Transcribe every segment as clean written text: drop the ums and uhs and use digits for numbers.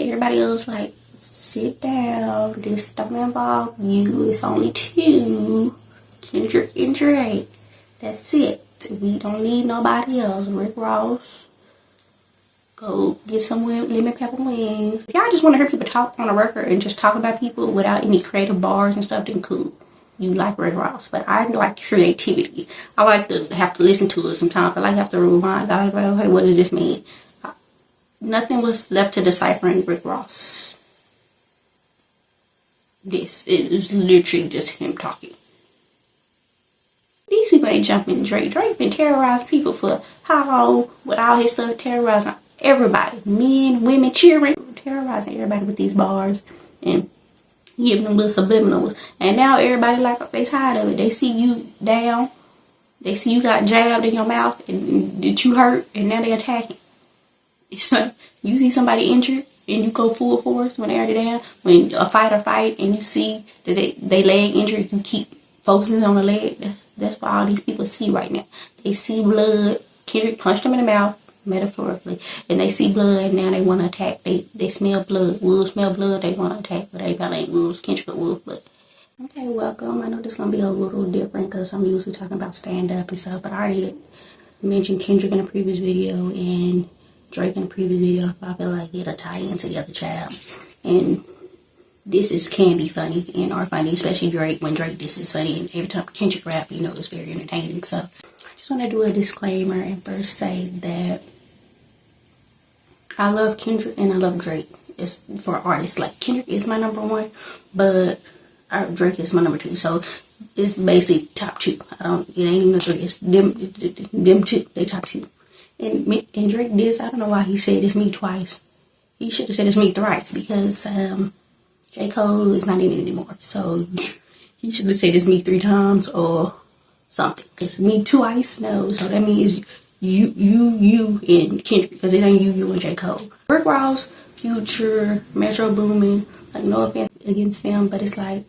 everybody else, like, sit down. This don't involve you. It's only two. Kendrick and Drake. That's it. We don't need nobody else. Rick Ross. Go get some lemon pepper wings. If y'all just want to hear people talk on a record and just talk about people without any creative bars and stuff, then cool. You like Rick Ross. But I like creativity. I like to have to listen to it sometimes. I like to have to rewind. I like, okay, what does this mean? Nothing was left to decipher in Rick Ross. It is literally just him talking. These people ain't jumping Drake. Drake been terrorizing people for how long with all his stuff, terrorizing everybody. Men, women, children. Terrorizing everybody with these bars and giving them little subliminals. And now everybody like they tired of it. They see you down. They see you got jabbed in your mouth and that you hurt, and now they attacking. It's like you see somebody injured and you go full force when they're already down. When a fighter fight and you see that they leg injured, you keep focusing on the leg. That's what all these people see right now. They see blood. Kendrick punched them in the mouth, metaphorically, and they see blood. And now they want to attack. They smell blood. Wolves smell blood. They want to attack, but they probably ain't wolves. Kendrick a wolf, but okay, welcome. I know this gonna be a little different because I'm usually talking about stand up and stuff, but I already mentioned Kendrick in a previous video and Drake in a previous video. I feel like it'll tie in together, child. And this can be funny and are funny, especially Drake. When Drake, this is funny, and every time Kendrick rap, you know, it's very entertaining. So I just want to do a disclaimer and first say that I love Kendrick and I love Drake. It's for artists. Like, Kendrick is my number one, but Drake is my number two. So it's basically top two. It ain't even a three. It's them two. They top two. And Drake this, I don't know why he said it's me twice. He should have said it's me thrice, because J. Cole is not in it anymore. So he should have said it's me 3 times or something. Because me twice, no. So that means you and Kendrick, because it ain't you and J. Cole. Rick Ross, Future, Metro Boomin, like, no offense against them, but it's like,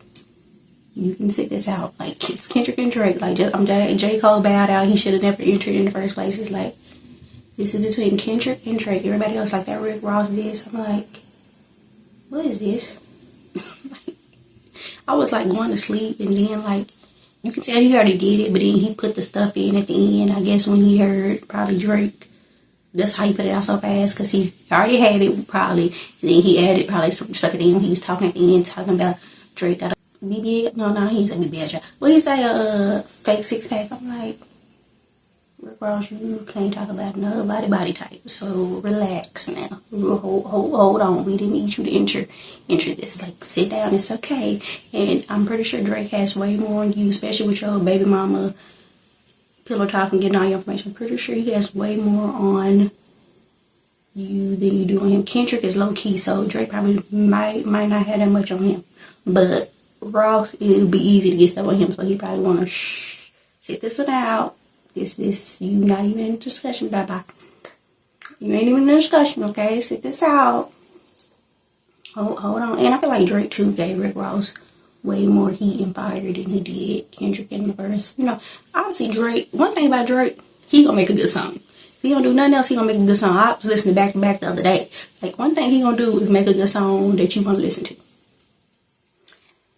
you can sit this out. Like, it's Kendrick and Drake. Like, J. Cole bowed out. He should have never entered in the first place. It's like, this is between Kendrick and Drake. Everybody else, like that Rick Ross this. I'm like, what is this? Like, I was like going to sleep, and then like, you can tell he already did it, but then he put the stuff in at the end. I guess when he heard probably Drake, that's how he put it out so fast, because he already had it probably, and then he added probably some stuff at the end when he was talking at the end, talking about Drake got a BBL. No, he didn't say BBL. What he say? Fake 6-pack. I'm like, Rick Ross, you can't talk about nobody body type, so relax now. Hold on. We didn't need you to enter this. Like, sit down. It's okay. And I'm pretty sure Drake has way more on you, especially with your baby mama pillow talk and getting all your information. I'm pretty sure he has way more on you than you do on him. Kendrick is low key, so Drake probably might not have that much on him. But Ross, it'll be easy to get stuff on him, so he probably want to sit this one out. This, you not even in discussion, bye-bye. You ain't even in discussion, okay? Sit this out. Hold on. And I feel like Drake, too, gave Rick Ross way more heat and fire than he did Kendrick in the verse. You know, obviously Drake, one thing about Drake, he gonna make a good song. If he don't do nothing else, he gonna make a good song. I was listening back to back the other day. Like, one thing he gonna do is make a good song that you wanna listen to.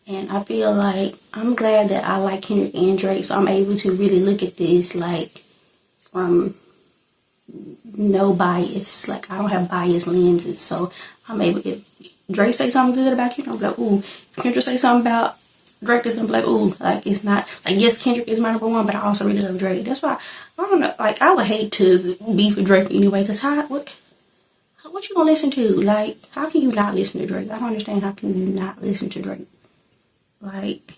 And I feel like I'm glad that I like Kendrick and Drake, so I'm able to really look at this like from no bias. Like, I don't have biased lenses, so I'm able, if Drake say something good about Kendrick, I'm like, ooh. If Kendrick say something about Drake, is gonna be like, ooh. Like, it's not like, yes, Kendrick is my number one, but I also really love Drake. That's why I don't know. Like, I would hate to beef with Drake anyway, because what you gonna listen to? Like, how can you not listen to Drake? I don't understand. How can you not listen to Drake? Like,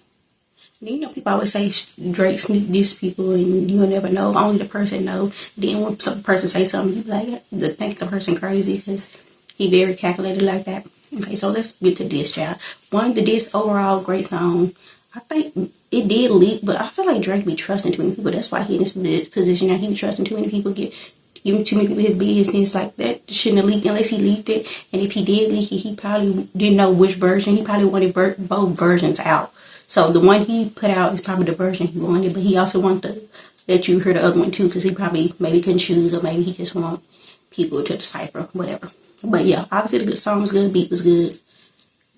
you know, people always say Drake sneak diss people, and you'll never know. Only the person know. Then when some person say something, you be like, think the person crazy, because he very calculated like that. Okay, so let's get to this, child. The diss, overall great song. I think it did leak, but I feel like Drake be trusting too many people. That's why he in this position now. He be trusting too many people, giving too many people his business. Like, that shouldn't have leaked unless he leaked it. And if he did leak it, he probably didn't know which version. He probably wanted both versions out. So the one he put out is probably the version he wanted, but he also wanted to let you hear the other one too, because he probably maybe couldn't choose, or maybe he just want people to decipher, whatever. But yeah, obviously the good song was good, beat was good.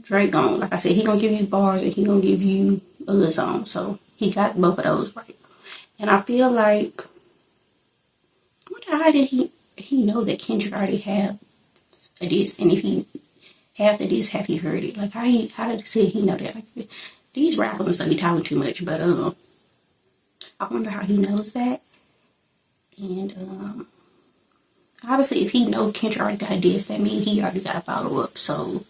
Drake gonna, like I said, he gonna give you bars and he gonna give you a good song. So he got both of those right. And I feel like, how did he know that Kendrick already have a diss? And if he have the diss, have he heard it? Like how did he know that? Like, these rappers and stuff be talking too much, but I wonder how he knows that. And obviously, if he know Kendrick already got a diss, that means he already got a follow up. So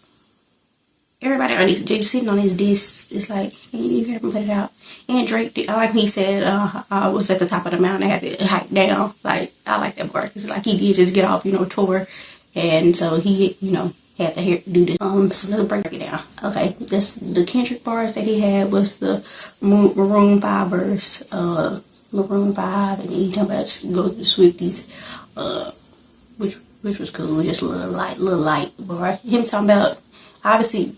everybody already just sitting on his diss. It's like, can you hear him put it out? And Drake, I like he said, I was at the top of the mountain. I had to hike down. Like, I like that part because like he did just get off, tour, and so he, had to do this. So let's break it down. Okay, the Kendrick bars that he had was the Maroon 5 verse, Maroon 5, and he talking about go to the Swifties, which was cool, just a little light. But him talking about obviously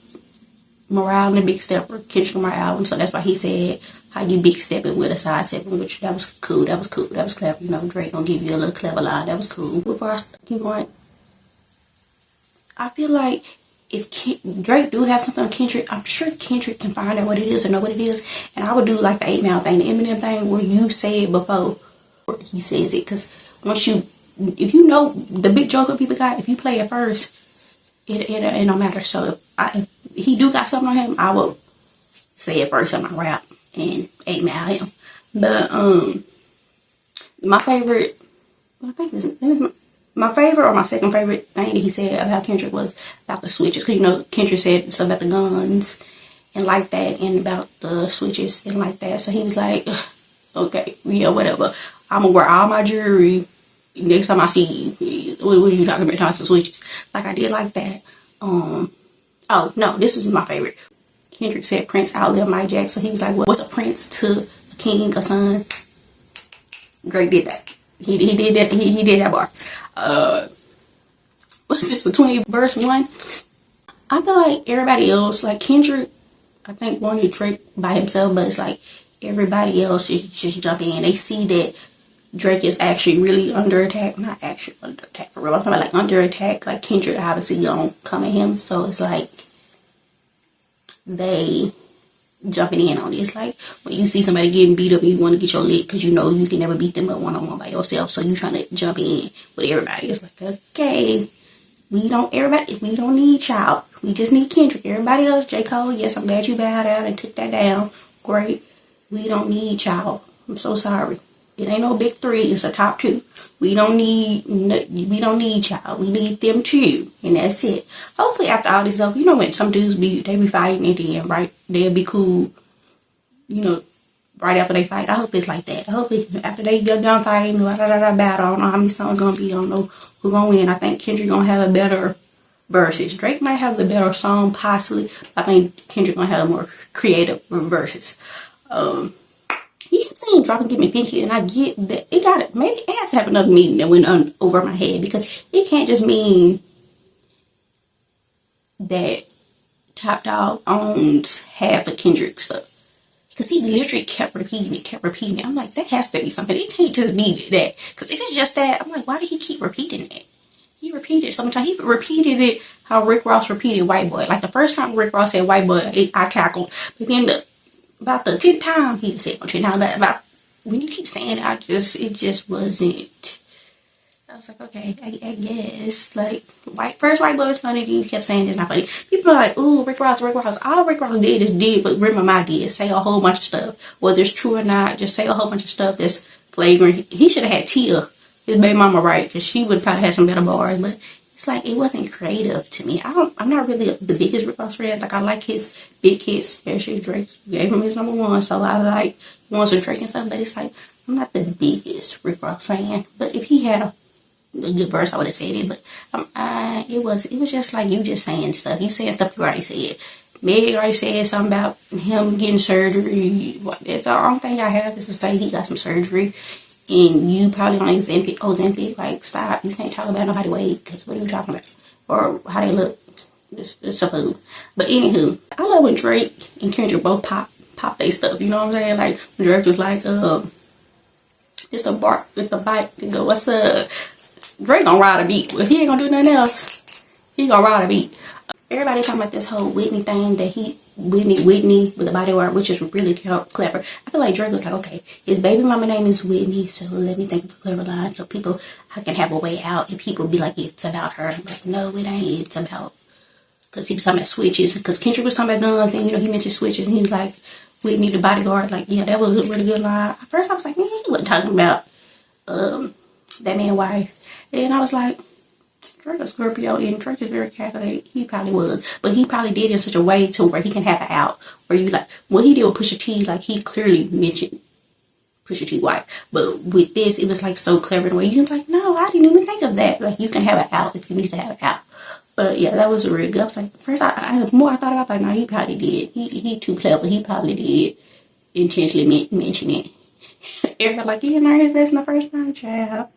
morale and a big step for Kendrick Lamar album, so that's why he said how you big stepping with a side stepping, which that was cool, that was clever. Drake gonna give you a little clever line, that was cool. Before I keep going, I feel like if Drake do have something on Kendrick, I'm sure Kendrick can find out what it is or know what it is, and I would do like the 8 Mile thing, the Eminem thing, where you say it before he says it, because if you know the big joke that people got, if you play it first, it don't matter. So if he do got something on him, I will say it first on my rap and 8 Mile him. But my favorite, I think my favorite or my second favorite thing that he said about Kendrick was about the switches. Because, Kendrick said stuff about the guns and like that, and about the switches and like that. So he was like, okay, yeah, whatever. I'm going to wear all my jewelry next time I see you. What are you talking about? Talking some switches. Like, I did like that. Oh, no, this is my favorite. Kendrick said Prince outlived Mike Jackson. So he was like, what's a prince to a king, a son? Drake did that. He did that. He did that bar. What's this, the 20 verse 1? I feel like everybody else, like Kendrick, I think wanted Drake by himself, but it's like everybody else is just jumping in. They see that Drake is actually really under attack. Not actually under attack for real. I'm talking about like under attack. Like Kendrick obviously gonna come at him. So it's like they jumping in on it. It's like when you see somebody getting beat up and you want to get your lick because you know you can never beat them up one-on-one by yourself. So you trying to jump in with everybody. It's like, okay, we don't need y'all. We just need Kendrick. Everybody else, J. Cole, yes, I'm glad you bowed out and took that down. Great. We don't need y'all. I'm so sorry. It ain't no big 3. It's a top 2. We don't need y'all. We need them too, and that's it. Hopefully, after all this stuff, when some dudes they be fighting at the end, right? They'll be cool. Right after they fight. I hope it's like that. I hope after they get done fighting, battle. I don't know how many songs gonna be. I don't know who gonna win. I think Kendrick gonna have a better verses. Drake might have the better song, possibly. I think Kendrick gonna have more creative verses. He kept saying drop and get me 50, and I get that it got it. Maybe it has to have another meaning that went over my head, because it can't just mean that Top Dog owns half of Kendrick's stuff. Because he literally kept repeating it. I'm like, that has to be something. It can't just be that. Because if it's just that, I'm like, why did he keep repeating it? He repeated it so much time. He repeated it how Rick Ross repeated White Boy. Like the first time Rick Ross said White Boy, I cackled. But then about the 10th time, he said 10 times. About when you keep saying it, it just wasn't. I was like, okay, I guess. Like, first White Boy was funny, then you kept saying it's not funny. People are like, ooh, Rick Ross. All Rick Ross did is what Remy Ma did. Say a whole bunch of stuff. Whether it's true or not, just say a whole bunch of stuff that's flagrant. He should have had Tia, his baby mama, right? Because she would probably have some better bars. But it's like, it wasn't creative to me. I'm not really the biggest Rick Ross fan. Like, I like his big hits, especially Drake gave him his number 1. So I like ones with Drake and stuff. But it's like, I'm not the biggest Rick Ross fan. But if he had a good verse, I would have said it, but it was just like you just saying stuff. You saying stuff you already said. Meg already said something about him getting surgery. That's the only thing I have is to say he got some surgery, and you probably on Ozempic. Like, stop. You can't talk about nobody weight, because what are you talking about? Or how they look. It's a food. But anywho, I love when Drake and Kendrick both pop they stuff. You know what I'm saying? Like when Drake was like, just a bite to go, what's up? Drake gonna ride a beat. If he ain't gonna do nothing else, He gonna ride a beat. Everybody talking about this whole Whitney thing that Whitney with the body art, which is really clever. I feel like Drake was like, okay, his baby mama name is Whitney, so let me think of a clever line so people, I can have a way out. If people be like, it's about her, I'm like, no, it ain't. It's about, because he was talking about switches, because Kendrick was talking about guns, and he mentioned switches, and he was like, Whitney the bodyguard, like, yeah, that was a really good line. At first I was like, man, he wasn't talking about that man's wife. And then I was like, Drake a Scorpio, and Drake is very calculated. He probably was, but he probably did it in such a way to where he can have it out. Where you like what he did with Pusha T, like he clearly mentioned Pusha T wife, but with this, it was like so clever in a way you can like, no, I didn't even think of that. Like you can have it out if you need to have it out. But yeah, that was a real good. I was like, first, the more I thought about it, like, no, he probably did. He too clever. He probably did intentionally mention it. Everybody like, you didn't learn his lesson the first time, child.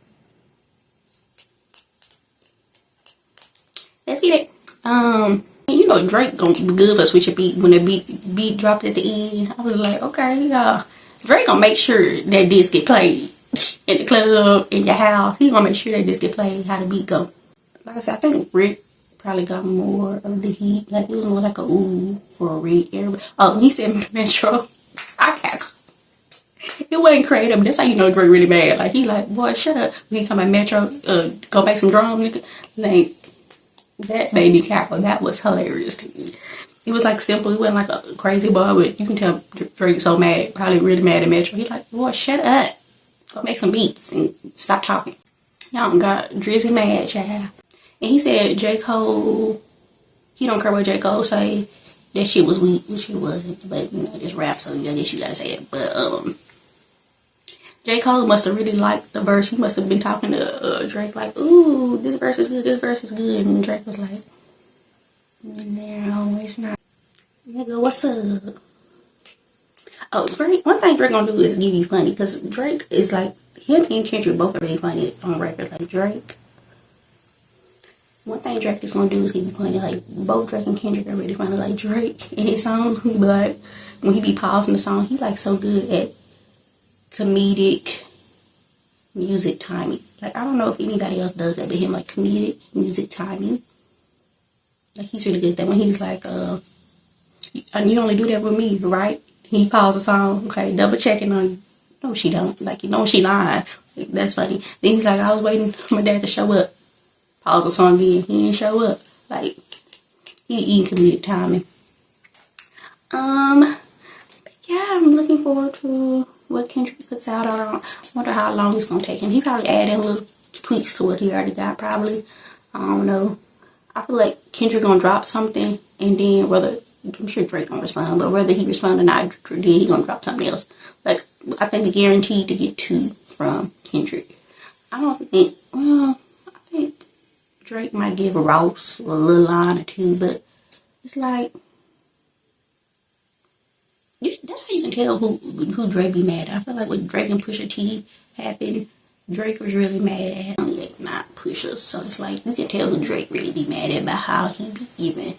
Let's get it. You know Drake gonna be good for switch a beat when the beat dropped at the end. I was like, okay, Drake gonna make sure that disc get played in the club, in your house. He gonna make sure that disc get played how the beat go. Like I said, I think Rick probably got more of the heat. Like it was more like a ooh for Rick. Everybody. Oh, he said Metro. I can't. It wasn't creative. That's how you know Drake really mad. Like he like, boy, shut up. When he talking about Metro, go make some drums, like. That baby cackle, that was hilarious to me. It was like simple. It wasn't like a crazy boy, but you can tell Drake so mad, probably really mad at Metro. He like, boy, shut up. Go make some beats and stop talking. Y'all got Drizzy mad, child. And he said J. Cole, he don't care what J. Cole say. That shit was weak, which it wasn't. But, you know, this rap, so I guess you gotta say it. But, J. Cole must have really liked the verse. He must have been talking to Drake like, ooh, this verse is good, this verse is good. And Drake was like, no, it's not. Nigga, what's up? Oh, Drake, one thing Drake gonna do is give you funny. Because Drake is like, him and Kendrick both are really funny on record. Like, Drake, one thing Drake is gonna do is give you funny. Like, both Drake and Kendrick are really funny. Like, Drake in his song, he be like, when he be pausing the song, he like so good at comedic music timing. Like I don't know if anybody else does that but him, like comedic music timing. Like he's really good at that. When he's like, and you only do that with me, right? He paused the song, okay, double checking on you. No, she don't. Like, you know, she lying. Like, that's funny. Then he's like, I was waiting for my dad to show up. Pause the song again. He didn't show up. Like, he eating comedic timing. Yeah, I'm looking forward to what Kendrick puts out. I wonder how long it's gonna take him. He probably add in little tweaks to what he already got, probably. I don't know. I feel like Kendrick gonna drop something, and then whether, I'm sure Drake gonna respond, but whether he respond or not, then he gonna drop something else. Like, I think we're guaranteed to get 2 from Kendrick. I don't think, well, I think Drake might give Ross a little line or 2, but it's like, that's how you can tell who Drake be mad at. I feel like when Drake and Pusha T happened, Drake was really mad at not Pusha. So it's like you can tell who Drake really be mad at by how he be giving,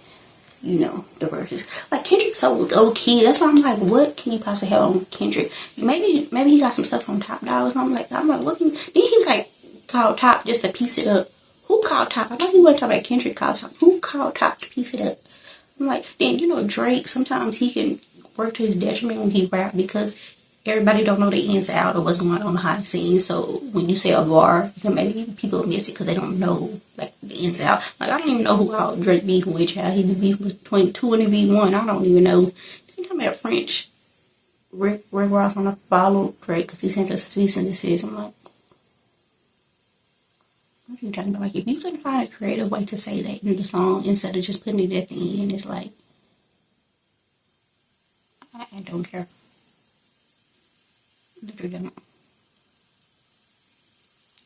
you know, the verses. Like Kendrick's so low key. That's why I'm like, what can you possibly have on Kendrick? Maybe he got some stuff from Top Dog or something like that. I'm like, what can you? Then he was like called Top just to piece it up. Who called Top? I thought he wasn't talking about Kendrick called Top. Who called Top to piece it up? I'm like, then you know Drake, sometimes he can work to his detriment when he rap because everybody don't know the ins and out of what's going on behind the scenes. So when you say a bar, maybe people miss it because they don't know like the ins and out. Like I don't even know who all Drake beefing with. Child, he be beefing between 2 and V1. I don't even know. He talking about French. Rick Ross on to follow Drake because he sent a cease and desist. I'm like, what are you talking about? Like if you can find a creative way to say that in the song instead of just putting it at the end, it's like, I don't care. Literally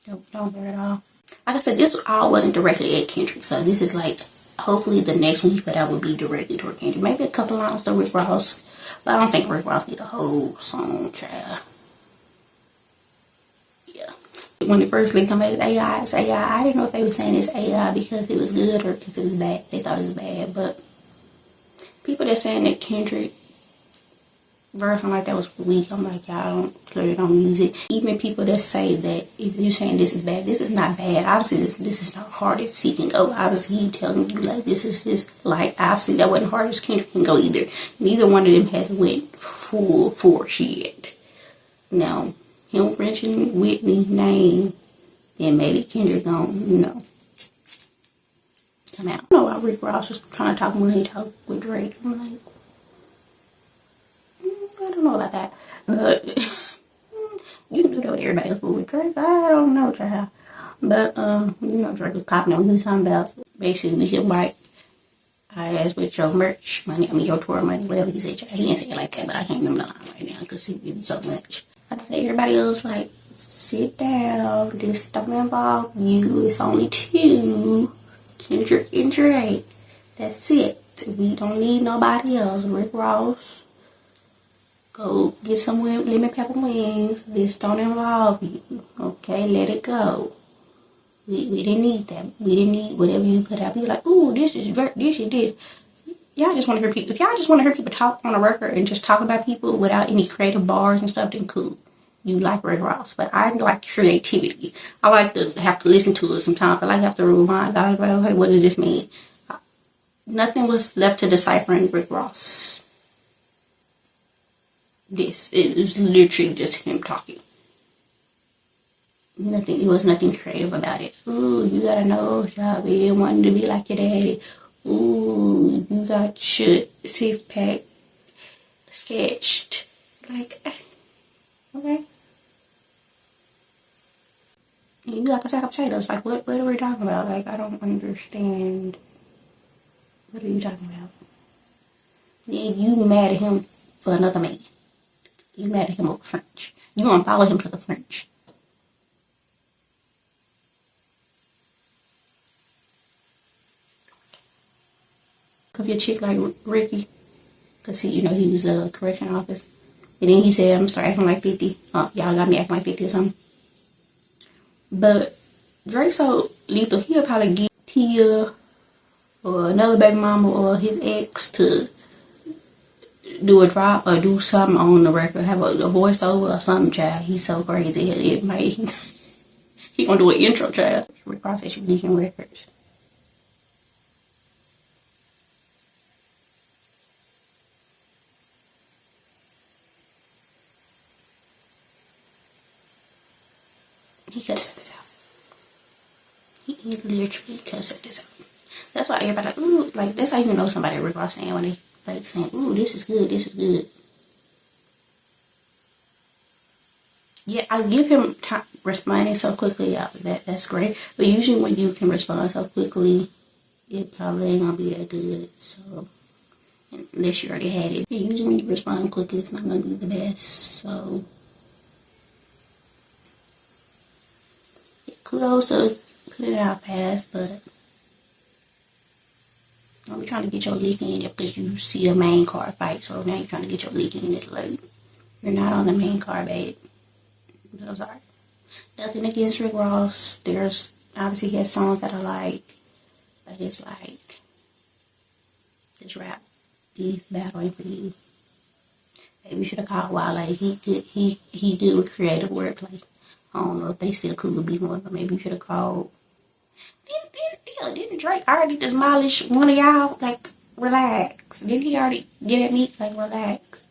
don't care at all. Like I said, this all wasn't directly at Kendrick, so this is like, hopefully the next one he put out will be directly toward Kendrick. Maybe a couple lines to Rick Ross, but I don't think Rick Ross need a whole song, child. Yeah. When it first leaked, somebody said AI, it's AI. I didn't know if they were saying it's AI because it was good or because it was bad. They thought it was bad, but people that saying that Kendrick verse, I'm like, that was weak. I'm like, y'all clearly don't use it. Even people that say that if you're saying this is bad, this is not bad. Obviously, this is not hard as he can go. Obviously, he telling you like this is just like, obviously that wasn't hard as Kendrick can go either. Neither one of them has went full force yet. Now, him mentioning Whitney name, then maybe Kendrick gonna, come out. I know why Rick Ross was trying to talk when he talked with Drake. I'm like, I don't know about that, but you can do that with everybody else, but with Drake, I don't know, child. But Drake was popping on. He was talking about basically him like, I asked with your merch money, your tour money, whatever he said. He didn't say it like that, but I can't remember the line right now because he did so much. Like I say, everybody else like, sit down. This don't involve you. It's only two, Kendrick and Drake. That's it. We don't need nobody else. Rick Ross, go get some lemon pepper wings. This don't involve you. Okay, let it go. We didn't need that. We didn't need whatever you put out. People like, ooh, this is this. Y'all just want to hear people. If y'all just want to hear people talk on a record and just talk about people without any creative bars and stuff, then cool. You like Rick Ross, but I like creativity. I like to have to listen to it sometimes. I like to have to rewind. I like, okay, what does this mean? Nothing was left to decipher in Rick Ross. It was literally just him talking. Nothing. It was nothing creative about it. Ooh, you got a nose job. You wanted to be like your daddy. Ooh, you got your 6-pack sketched. Like, okay. You like a sack of potatoes. Like, what are we talking about? Like, I don't understand. What are you talking about? Then you mad at him for another man. You mad at him over French. You gonna follow him to the French. Cause your chick like Ricky, cause he was a correction officer, and then he said, "I'm gonna start acting like 50. Y'all got me acting like 50 or something." But Drake so lethal, he'll probably get Tia or another baby mama or his ex to do a drop or do something on the record, have a voiceover or something, child. He's so crazy. It might he gonna do an intro, child. Rick Ross said she's leaking records. He could have set this out. He literally could have set this out. That's why everybody like, ooh, like that's how you know somebody Rick Ross saying when they like saying, ooh, this is good, this is good. Yeah, I give him time responding so quickly. That's great. But usually when you can respond so quickly, it probably ain't gonna be that good. So unless you already had it. Yeah, usually when you respond quickly, it's not gonna be the best. So yeah, kudos to put it out fast, but I'm trying to get your leak in just because you see a main card fight. So now you're trying to get your leak in this late. You're not on the main card, babe. I'm sorry. Nothing against Rick Ross. There's obviously he has songs that I like, but it's like this rap beef battling for you. Maybe we should have called Wale. He good with creative wordplay. I don't know if they still could be more, but maybe we should have called. Didn't Drake already demolish one of y'all? Like, relax. Didn't he already get at me? Like, relax.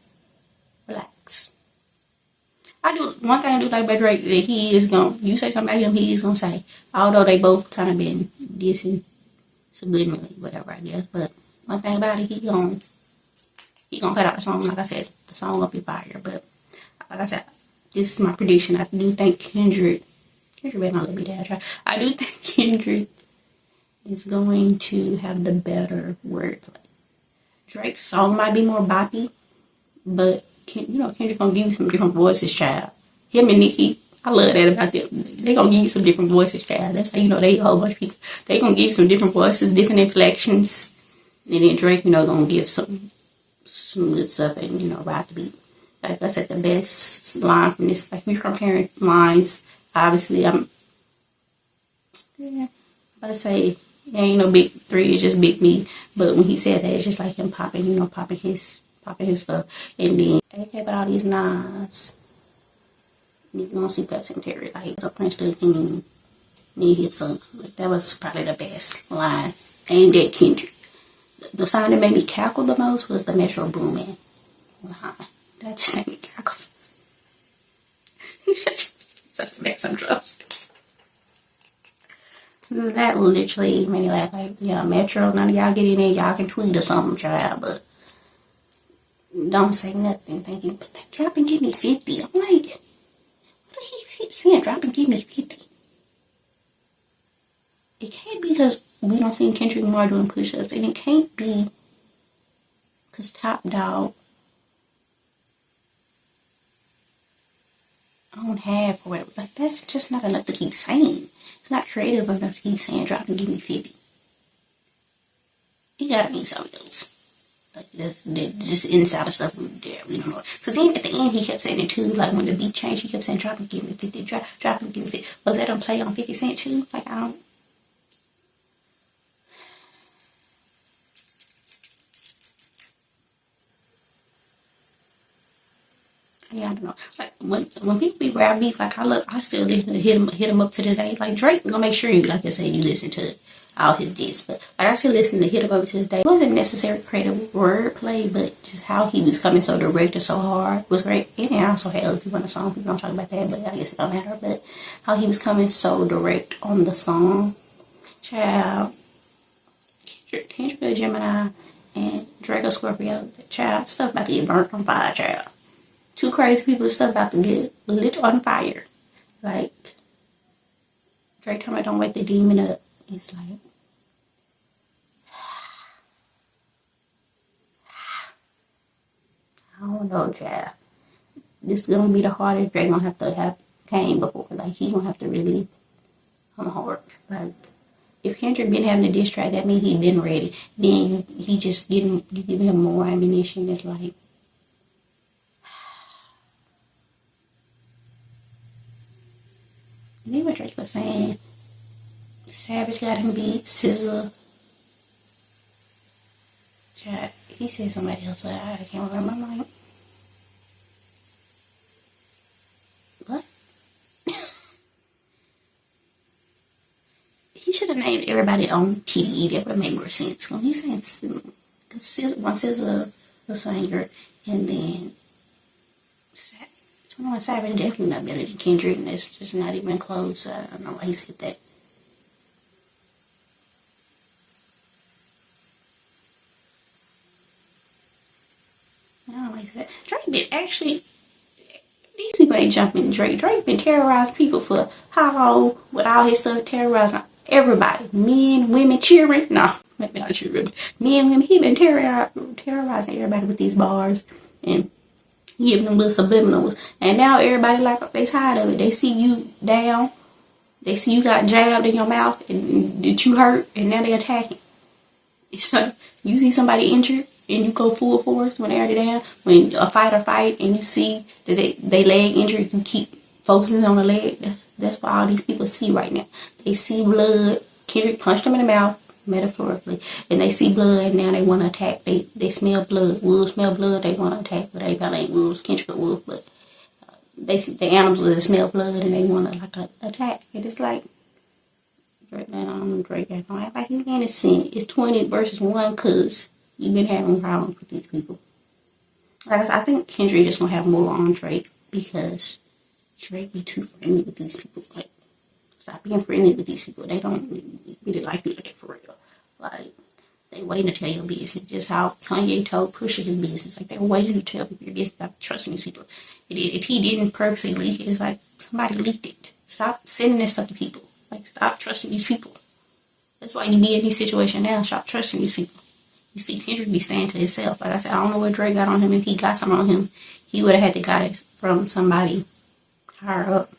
I do one thing I do like about Drake that he is gonna. You say something about him, he is gonna say. Although they both kind of been dissing subliminally, whatever I guess. But one thing about it, he gonna put out a song. Like I said, the song will be fire. But like I said, this is my prediction. I do think Kendrick better not let me down. I do think Kendrick is going to have the better wordplay. Drake's song might be more boppy, but Kendrick gonna give you some different voices, child. Him and Nicki, I love that about them. They gonna give you some different voices, child. That's how they a whole bunch of people. They gonna give you some different voices, different inflections, and then Drake, gonna give some good stuff and ride the beat. Like I said, the best line from this, like we're comparing lines. Obviously, I'm about to say it ain't no big three, it's just big me. But when he said that, it's just like him popping popping his stuff. And then AK put all these nines. Niggas gonna see Pepsi and Terry. Like, so Prince still can need his son. Like, that was probably the best line aimed at Kendrick. The song that made me cackle the most was the Metro Boomin line. That just made me cackle. Just make some trust. That literally made me laugh. Like, yeah, Metro, none of y'all get in there, y'all can tweet or something, child, but don't say nothing. Thinking, but that drop and give me 50. I'm like, what do he keep saying? Drop and give me 50. It can't be because we don't see Kendrick Lamar doing push-ups, and it can't be because Top Dog don't have or whatever. Like, that's just not enough to keep saying. It's not creative enough to keep saying drop and give me 50. It gotta mean something else. Like, that's just inside of stuff we don't know. Because then at the end he kept saying it too. Like, when the beat changed, he kept saying drop and give me 50, drop and give me 50. Was that on play on 50 Cent too? Like, I don't. Yeah, I don't know. Like, when people be rap beef, like, I still listen to hit him up to this day. Like, Drake gonna make sure you, like I said, you listen to all his discs, but like, I still listen to hit him up to this day. It wasn't necessarily creative wordplay, but just how he was coming so direct and so hard was great. And I also had other people on the song. People don't talk about that, but I guess it don't matter. But how he was coming so direct on the song, child. Kendrick a Gemini and Drake a Scorpio, child. Stuff about to get burnt on fire, child. Two crazy people, stuff about to get lit on fire. Like, Drake told me don't wake the demon up. It's like, I don't know, child. This is gonna be the hardest Drake gonna have to have came before. Like, he gonna have to really come hard. Like, if Kendrick been having a diss track, that means he been ready. Then he just you give him more ammunition. It's like, and then what Drake was saying, Savage got him beat, SZA. Child, he said somebody else, but I can't remember. I'm like, what? He should have named everybody on TV. That would have made more sense. When he's saying, because one SZA the singer, and then Savage definitely not better than Kendrick, and it's just not even close. I don't know why he said that. I don't know why he said that. Drake been actually, these people ain't jumping Drake. Drake been terrorizing people for how long with all his stuff, terrorizing everybody. Men, women, children. No, maybe not children. Men, women. He been terrorizing everybody with these bars and giving them little subliminals. And now everybody, like, they tired of it. They see you down. They see you got jabbed in your mouth and that you hurt, and now they attacking. It's like, you see somebody injured and you go full force when they're already down. When a fighter fight and you see that they leg injured, you keep focusing on the leg. That's what all these people see right now. They see blood. Kendrick punched them in the mouth, metaphorically, and they see blood, and now they want to attack. They smell blood. Wolves smell blood, they want to attack, but they probably ain't wolves. Kendrick a wolf, but they see the animals that smell blood, and they want to, like, attack. And it's like, Drake ain't gonna act like he's innocent. It's 20 versus 1 because you've been having problems with these people. Like I said, I think Kendrick just gonna have more on Drake because Drake be too friendly with these people. Like, stop being friendly with these people. They don't really like you like that for real. Like, they waiting to tell your business. Just how Kanye told Pusha his business. Like, they're waiting to tell people your business. Stop trusting these people. If he didn't purposely leak it, it's like somebody leaked it. Stop sending this stuff to people. Like, stop trusting these people. That's why you be in this situation now. Stop trusting these people. You see Kendrick be saying to himself, like I said, I don't know what Drake got on him. If he got something on him, he would have had to got it from somebody higher up.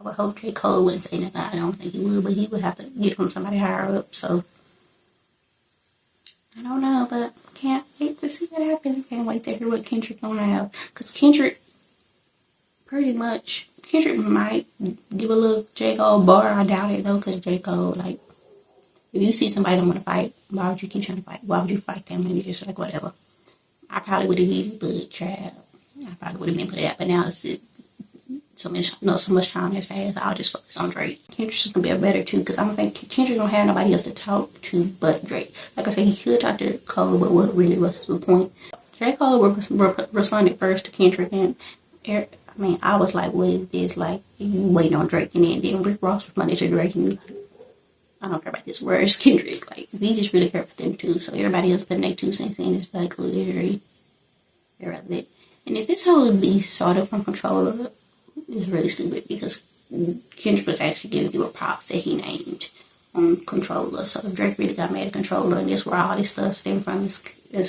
I would hope J. Cole wouldn't say nothing. I don't think he would, but he would have to get from somebody higher up. So, I don't know, but can't wait to see what happens. Can't wait to hear what Kendrick gonna have. Because Kendrick might give a little J. Cole bar. I doubt it, though, because J. Cole, like, if you see somebody don't want to fight, why would you keep trying to fight? Why would you fight them? And you're just like, whatever. I probably would have did it, but child, I probably would have been put it out. But now it's so much time has passed. I'll just focus on Drake. Kendrick's just gonna be a better too, because I don't think Kendrick don't have nobody else to talk to but Drake. Like I said, he could talk to Cole, but what really was the point? Drake Cole responded first to Kendrick, and I was like, what is this? Like, you waiting on Drake, and then Rick Ross responded to Drake, and you like, I don't care about this. Where's Kendrick? Like, we just really care about them too. So everybody else putting their 2 cents in is like literally irrelevant. And if this whole be started from Controller, it's really stupid, because Kendrick was actually giving you a props that he named on Controller. So if Drake really got mad at Controller, and this where all this stuff stemmed from, is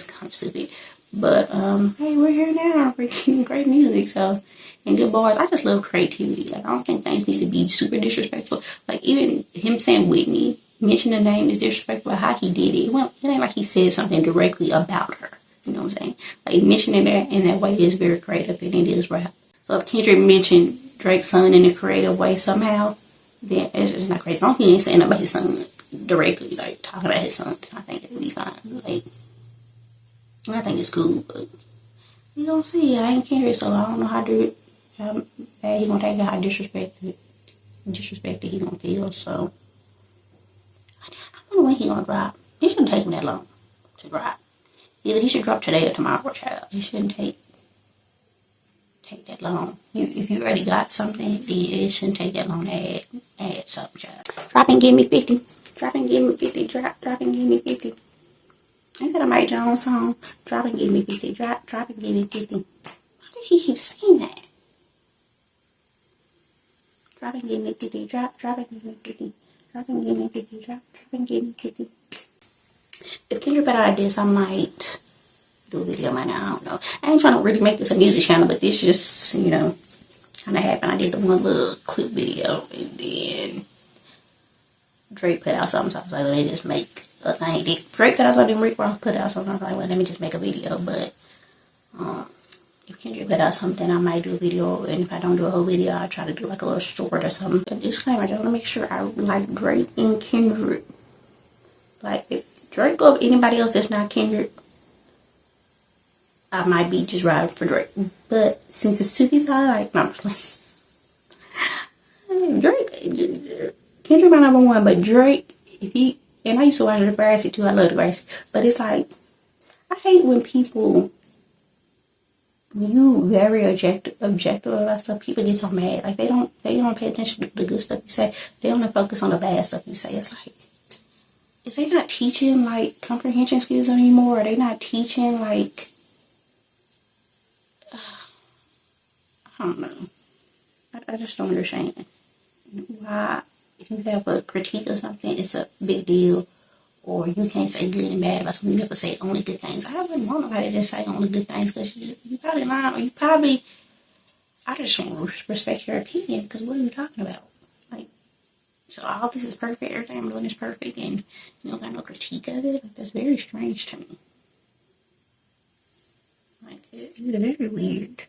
kind of stupid. But hey, we're here now. We're getting great music, so, and good bars. I just love creativity. Like, I don't think things need to be super disrespectful. Like, even him saying Whitney, mentioning the name is disrespectful. How he did it, well, it ain't like he said something directly about her. You know what I'm saying? Like, mentioning that in that way is very creative, and it is rap. So if Kendrick mentioned Drake's son in a creative way somehow, then it's just not crazy. He ain't saying about his son directly, like talking about his son. I think it would be fine. Like, I think it's cool, but we gonna see. I ain't Kendrick, so I don't know how bad he gonna take it, how disrespected he gonna feel. So I don't know when he gonna drop. It shouldn't take him that long to drop. Either he should drop today or tomorrow, child. It shouldn't take that long. If you already got something, then it shouldn't take that long to add something, child. Drop and give me 50. Drop and give me 50. Drop and give me 50. Ain't that a Mike Jones song? Drop and give me 50. Drop and give me 50. Why did he keep saying that? Drop and give me 50. Drop and give me 50. Drop and give me 50. Drop and give me 50. If Kendrick better at this, I might do a video right now. I don't know. I ain't trying to really make this a music channel, but this just, kind of happened. I did the one little clip video, and then Drake put out something, so I was like, let me just make a thing. Drake put out something, Rick Ross put out something. I was like, well, let me just make a video. But if Kendrick put out something, I might do a video, and if I don't do a whole video, I'll try to do like a little short or something. A disclaimer, I just want to make sure I like Drake and Kendrick. Like, if Drake go with anybody else that's not Kendrick, I might be just riding for Drake. But since it's 2 people I like, no, I'm just like, Drake, Kendrick my number 1, but Drake, and I used to watch Degrassi too. I love Degrassi, but it's like, I hate when people, you very objective about stuff, people get so mad. Like, they don't pay attention to the good stuff you say. They only focus on the bad stuff you say. It's like, is they not teaching like comprehension skills anymore? Are they not teaching like, I don't know. I just don't understand why, if you have a critique of something, it's a big deal, or you can't say good and bad about something. You have to say only good things. I wouldn't want nobody to say only good things, because you probably lying, or you probably, I just want to respect your opinion, because what are you talking about? Like, so all this is perfect, everything I'm doing is perfect, and you don't got no critique of it? Like, that's very strange to me. Like, it's very weird.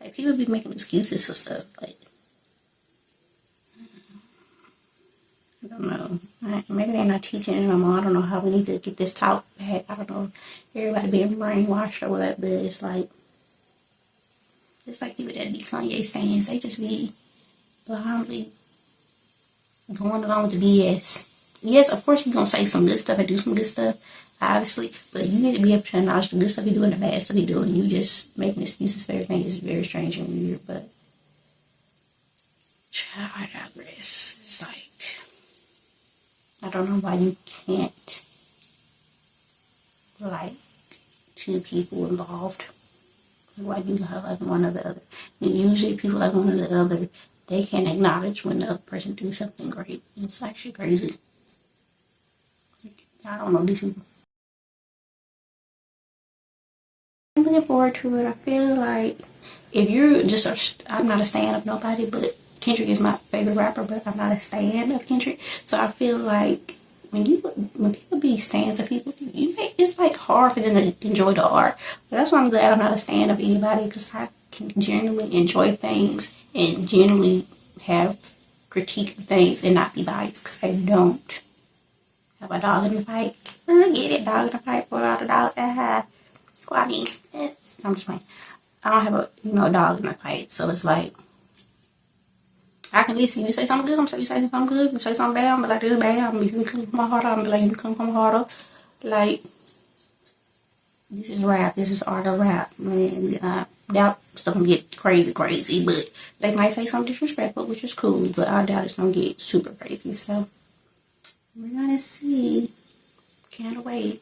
Like, people be making excuses for stuff. Like, I don't know. Maybe they're not teaching it anymore. I don't know how we need to get this talk back. I don't know. Everybody being brainwashed or whatever, but it's like people that be Kanye stands. They just be blindly going along with the BS. Yes, of course you're going to say some good stuff and do some good stuff, obviously, but you need to be able to acknowledge the good stuff you do and the bad stuff you do, and you just making excuses for everything is very strange and weird. But I digress. It's like, I don't know why you can't like 2 people involved. Why you like one or the other. And usually people like one or the other, they can't acknowledge when the other person do something great. It's actually crazy. I don't know these people. I'm looking forward to it. I feel like if you're just I'm not a stan of nobody, but Kendrick is my favorite rapper, but I'm not a stan of Kendrick. So I feel like when people be stans of people, it's like hard for them to enjoy the art. But that's why I'm glad I'm not a stan of anybody, because I can genuinely enjoy things and genuinely have critique of things and not be biased, because I don't have a dog in the fight. I get it, dog in the fight for all the dogs. Well, I mean, I'm just playing. I don't have a dog in my fight, so it's like I can listen. You say something good, I'm say you say something good. You say something bad, I'm like this bad. You can come from my heart, I'm like you can come from my heart. Like this is rap. This is art of rap, man. I doubt stuff gonna get crazy, but they might say something disrespectful, which is cool. But I doubt it's gonna get super crazy. So we're gonna see. Can't wait.